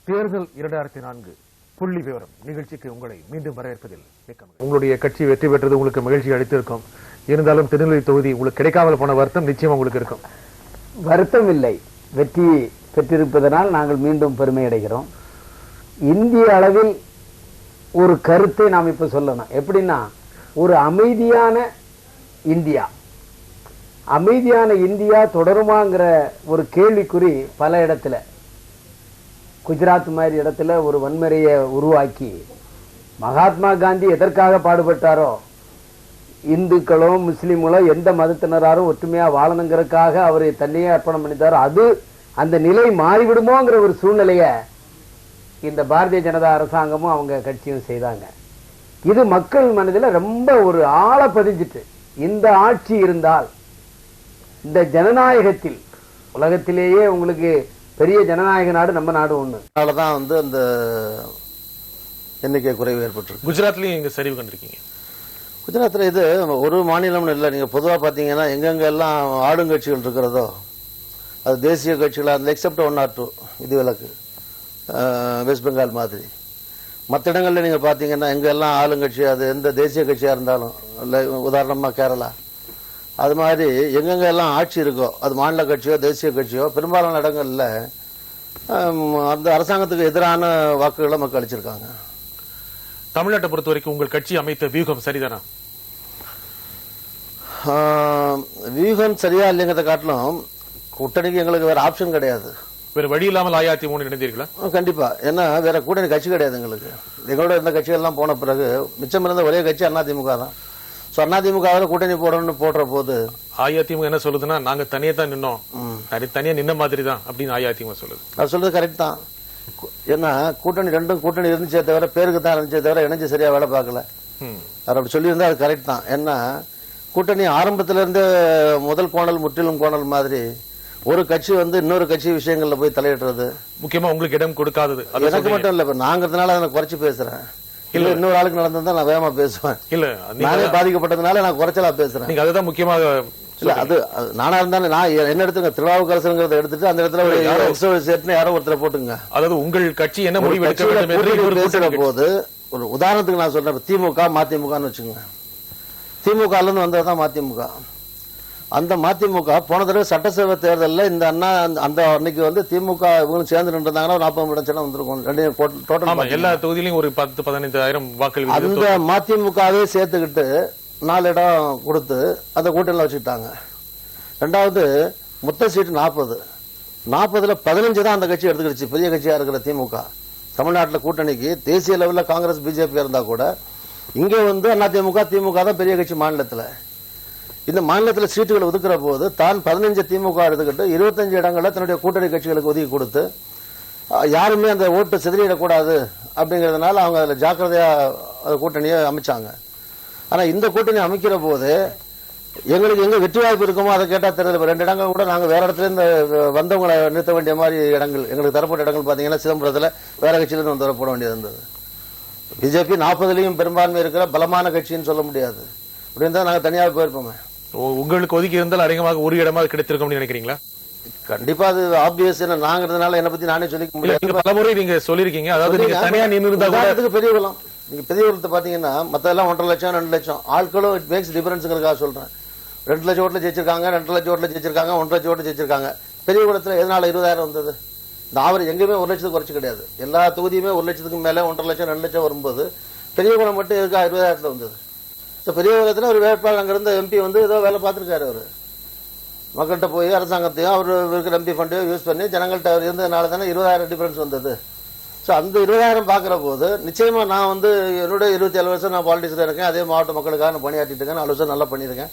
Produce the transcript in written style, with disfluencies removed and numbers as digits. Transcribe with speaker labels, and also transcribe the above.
Speaker 1: தேர்தல் 2004 புள்ளி விவரம் நிகழ்ச்சிக்கு உங்களை மீண்டும் வரவேற்பதில் உங்களுடைய கட்சி வெற்றி பெற்றது உங்களுக்கு மகிழ்ச்சி அளித்திருக்கும். இருந்தாலும் திருநெல்வேலி தொகுதி உங்களுக்கு கிடைக்காமல் போன வருத்தம் நிச்சயம் உங்களுக்கு இருக்கும்.
Speaker 2: வருத்தம் இல்லை, வெற்றி பெற்றிருப்பதனால் நாங்கள் மீண்டும் பெருமை அடைகிறோம். இந்திய அளவில் ஒரு கருத்தை நாம் இப்ப சொல்லணும். எப்படின்னா, ஒரு அமைதியான இந்தியா தொடருமாங்கிற ஒரு கேள்விக்குறி பல இடத்துல, குஜராத் மாதிரி இடத்துல ஒரு வன்முறையை உருவாக்கி மகாத்மா காந்தி எதற்காக பாடுபட்டாரோ, இந்துக்களோ முஸ்லிம்களோ எந்த மதத்தினராரும் ஒற்றுமையா வாழணுங்கிறதுக்காக அவர் தன்னையே அர்ப்பணம் பண்ணிட்டாரோ, அது அந்த நிலை மாறிவிடுமோங்கிற ஒரு சூழ்நிலைய இந்த பாரதிய ஜனதா அரசாங்கமும் அவங்க கட்சியும் செய்தாங்க. இது மக்கள் மனதில் ரொம்ப ஒரு ஆழ பதிஞ்சிட்டு, இந்த ஆட்சி இருந்தால் இந்த ஜனநாயகத்தில் உலகத்திலேயே உங்களுக்கு பெரிய ஜனநாயக நாடு நம்ம நாடு ஒண்ணு.
Speaker 3: அதனாலதான் அந்த எண்ணிக்கை குறைவு ஏற்பட்டு
Speaker 1: குஜராத்லயும் இங்க சரிவு கண்டிருக்கீங்க.
Speaker 3: குஜராத்ல இது ஒரு மாநிலம்னு இல்லை, நீங்க பொதுவா பாத்தீங்கன்னா எங்கெங்க எல்லாம் ஆளுங்கட்சிகள் இருக்கிறதோ அது தேசிய கட்சிகளா அந்த எக்ஸப்ட் 1 or 2 விதிவிலக்கு, வெஸ்ட் பெங்கால் மாதிரி. மற்ற இடங்கள்ல நீங்க பாத்தீங்கன்னா எங்கெல்லாம் ஆளுங்கட்சி அது எந்த தேசிய கட்சியா இருந்தாலும், இல்லை உதாரணமா கேரளா, அது மாதிரி எங்கெங்க எல்லாம் ஆட்சி இருக்கோ அது மாநில கட்சியோ தேசிய கட்சியோ பெரும்பாலான இடங்கள்ல அந்த அரசாங்கத்துக்கு எதிரான வாக்குகளை மக்கள் அளிச்சிருக்காங்க.
Speaker 1: தமிழ்நாட்டை பொறுத்த வரைக்கும் உங்கள் கட்சி அமைத்த வியூகம் சரிதானா?
Speaker 3: வியூகம் சரியா இல்லைங்கிறத காட்டிலும் கூட்டணிக்கு எங்களுக்கு வேற ஆப்ஷன் கிடையாது.
Speaker 1: வேற வழி இல்லாமல் அஇஅதிமுக இணைந்தீர்களா?
Speaker 3: கண்டிப்பா. ஏன்னா வேற கூட்டணி கட்சி கிடையாது எங்களுக்கு. எங்களோட இருந்த கட்சிகள் எல்லாம் போன பிறகு மிச்சம் இருந்த ஒரே கட்சி அதிமுக தான். அதிமுக கூட்டணி போடணும்னு போடுற போது
Speaker 1: அஇஅதிமுக என்ன சொல்லுதுன்னா, நாங்க தனியா தான் நின்னோம், தனியா நின்ன மாதிரி தான் அப்படின்னு அஇஅதிமுக சொல்லுது.
Speaker 3: அது சொல்றது கரெக்ட் தான். ஏன்னா கூட்டணி ரெண்டும் கூட்டணி இருந்துச்சே தவிர பேருக்கு தான் இருந்துச்சே தவிர இணைஞ்சு சரியா வேலை பார்க்கல. அப்படி சொல்லியிருந்தா அது கரெக்ட் தான். ஏன்னா கூட்டணி ஆரம்பத்தில இருந்து முதல் கோணல் முற்றிலும் கோணல் மாதிரி ஒரு கட்சி இன்னொரு கட்சி விஷயங்கள்ல போய் தலையிடுறது,
Speaker 1: முக்கியமா உங்களுக்கு இடம் கொடுக்காதது.
Speaker 3: எனக்கு மட்டும் இல்ல, இப்ப நாங்கிறதுனால அதை குறைச்சு பேசுறேன். இல்ல இன்னொரு ஆளுக்கு நடந்தா நான் வேகமா பேசுவேன். இல்ல நானே பாதிக்கப்பட்டதுனால நான் குறைச்சலா பேசுறேன்.
Speaker 1: நீங்க அதுதான் முக்கியமாக
Speaker 3: இல்ல, அது நானா இருந்தாலும் நான் என்ன எடுத்துங்க, திருநாவுக்கரசருங்கிறத எடுத்துட்டு அந்த இடத்துல யாரோ ஒருத்தர் போட்டுங்க.
Speaker 1: அதாவது உங்கள் கட்சி என்ன முடிவு எடுக்கிற
Speaker 3: போது ஒரு உதாரணத்துக்கு நான் சொல்றேன், திமுக மதிமுகன்னு வச்சுங்க. திமுக இருந்து வந்ததுதான் மதிமுக. அந்த மதிமுக போன தடவை சட்டசபை தேர்தலில் இந்த அண்ணா அந்த அன்னைக்கு திமுக இவங்களும் சேர்ந்து நின்றுந்தாங்கன்னா 40 இடம் வந்திருக்கும். டோட்டல்
Speaker 1: எல்லா தொகுதியிலும் ஒரு 10-15 வாக்குகள்
Speaker 3: அந்த மதிமுகவே சேர்த்துக்கிட்டு 4 இடம் கொடுத்து அந்த கூட்டணியில் வச்சுக்கிட்டாங்க. ரெண்டாவது மொத்த சீட்டு 40ல் 15 தான் அந்த கட்சி எடுத்துக்கிடுச்சு. பெரிய கட்சியா இருக்கிற திமுக தமிழ்நாட்டில் கூட்டணிக்கு தேசிய லெவலில் காங்கிரஸ் பிஜேபி இருந்தா கூட இங்கே அதிமுக திமுக தான் பெரிய கட்சி மாநிலத்தில். இந்த மாநிலத்தில் சீட்டுகள் ஒதுக்குற போது தான் 15 திமுக எடுத்துக்கிட்டு 25 இடங்களை தன்னுடைய கூட்டணி கட்சிகளுக்கு ஒதுக்கி கொடுத்து யாருமே அந்த ஓட்டு சிதறிடக்கூடாது அப்படிங்கிறதுனால அவங்க அதில் ஜாக்கிரதையா கூட்டணியை அமைச்சாங்க. ஆனா இந்த கூட்டணி அமைக்கிற போது எங்களுக்கு எங்க வெற்றி வாய்ப்பு இருக்குமோ அதை கேட்டா தெரியல. 2 இடங்கள் கூட நாங்க வேற இடத்துல இருந்து வந்தவங்களை நிறுத்த வேண்டிய மாதிரி இடங்கள், எங்களுக்கு தரப்பட்ட இடங்கள் பாத்தீங்கன்னா சிதம்பரத்துல வேற கட்சியில இருந்து வந்து போட வேண்டியது இருந்தது. பிஜேபி 40லையும் பெரும்பான்மை இருக்கிற பலமான கட்சின்னு சொல்ல முடியாது. அப்படி இருந்தா நாங்க தனியாக போயிருப்போமே.
Speaker 1: உங்களுக்கு ஒதுக்கி இருந்தால் அதிகமாக ஒரு இடமா கிடைத்திருக்கும் நினைக்கிறீங்களா?
Speaker 3: கண்டிப்பா அது ஆப்வியஸ். நாங்கிறதுனால என்னை பத்தி நானே சொல்லிக்க முடியாது.
Speaker 1: பலமுறை நீங்க சொல்லிருக்கீங்க, அதாவது நீங்க தனியா நின்று
Speaker 3: பெரிய குளம், நீங்க பெரிய குளத்தை பாத்தீங்கன்னா மத்தெல்லாம் 1.5 லட்சம் 2 லட்சம் ஆட்களும் இட் மேக்ஸ் டிஃபரன்ஸ்ங்கிறதுக்காக சொல்றேன். 2 லட்சம் ஓட்டுல ஜெயிச்சிருக்காங்க, 2 லட்சம் ஓட்டுல ஜெயிச்சிருக்காங்க, 1.5 லட்சம் ஓட்டு ஜெயிச்சிருக்காங்க. பெரிய குளத்துல எதனால 20,000 வந்தது? இந்த ஆவரேஜ் எங்கேயுமே 1 லட்சத்துக்கு குறைச்சு கிடையாது. எல்லா தொகுதியுமே 1 லட்சத்துக்கு மேல 1.5 லட்சம் 2 லட்சம் வரும்போது பெரிய குளம் மட்டும் இருக்கா 20,000 வந்தது. பெரிய குளத்துல ஒரு வேட்பாளர் அங்க இருந்த எம்பி ஏதோ வேலை பார்த்திருக்காரு. அவரு மக்கள்கிட்ட போய் அரசாங்கத்தையும் அவர் இருக்கிற எம்பி ஃபண்டையும் யூஸ் பண்ணி ஜனங்கள்கிட்ட அவர் இருந்ததுனால தானே 20,000 டிஃபரன்ஸ் வந்தது. ஸோ அந்த 20,000 பார்க்குற போது நிச்சயமா நான் என்னோட 27 வருஷம் நான் பாலிடிக்ஸ்ல இருக்கேன். அதே மாவட்ட மக்களுக்காக நான் பணியாற்றிட்டு இருக்கேன். 4 வருஷம் நல்லா பண்ணியிருக்கேன்.